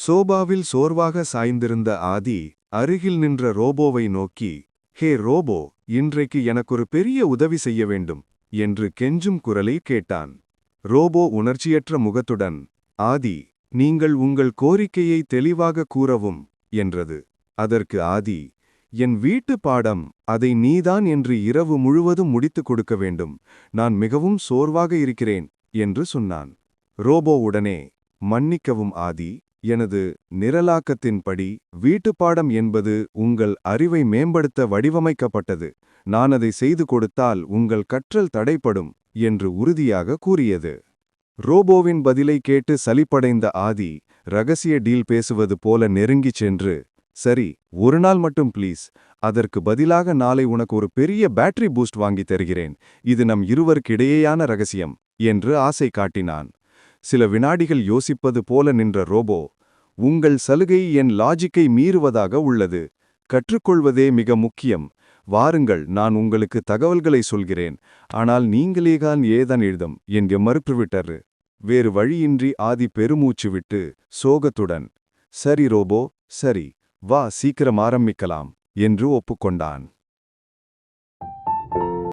சோபாவில் சோர்வாக சாய்ந்திருந்த ஆதி அருகில் நின்ற ரோபோவை நோக்கி, ஹே ரோபோ, இன்றைக்கு எனக்கொரு பெரிய உதவி செய்ய வேண்டும் என்று கெஞ்சும் குரலை கேட்டான். ரோபோ உணர்ச்சியற்ற முகத்துடன், ஆதி, நீங்கள் உங்கள் கோரிக்கையை தெளிவாக கூறவும் என்றது. அதற்கு ஆதி, என் வீட்டு பாடம், அதை நீதான் என்று இரவு முழுவதும் முடித்துக் கொடுக்க வேண்டும். நான் மிகவும் சோர்வாக இருக்கிறேன் என்று சொன்னான். ரோபோ உடனே, மன்னிக்கவும் ஆதி, எனது நிரலாக்கத்தின்படி வீட்டுப்பாடம் என்பது உங்கள் அறிவை மேம்படுத்த வடிவமைக்கப்பட்டது. நான் அதை செய்து கொடுத்தால் உங்கள் கற்றல் தடைப்படும் என்று உறுதியாக கூறியது. ரோபோவின் பதிலை கேட்டு சலிப்படைந்த ஆதி ரகசிய டீல் பேசுவது போல நெருங்கிச் சென்று, சரி, ஒரு நாள் மட்டும் ப்ளீஸ். அதற்கு பதிலாக நாளை உனக்கு ஒரு பெரிய பேட்டரி பூஸ்ட் வாங்கித் தருகிறேன். இது நம் இருவருக்கிடையேயான ரகசியம் என்று ஆசை காட்டினான். சில வினாடிகள் யோசிப்பது போல நின்ற ரோபோ, உங்கள் சலுகை என் லாஜிக்கை மீறுவதாக உள்ளது. கற்றுக்கொள்வதே மிக முக்கியம். வாருங்கள், நான் உங்களுக்கு தகவல்களை சொல்கிறேன். ஆனால் நீங்களேதான் ஏதான் எழுதும் என்று மறுத்துவிட்டார். வேறு வழியின்றி ஆதி பெருமூச்சு விட்டு சோகத்துடன், சரி ரோபோ, சரி, வா, சீக்கிரம் ஆரம்பிக்கலாம் என்று ஒப்புக்கொண்டான்.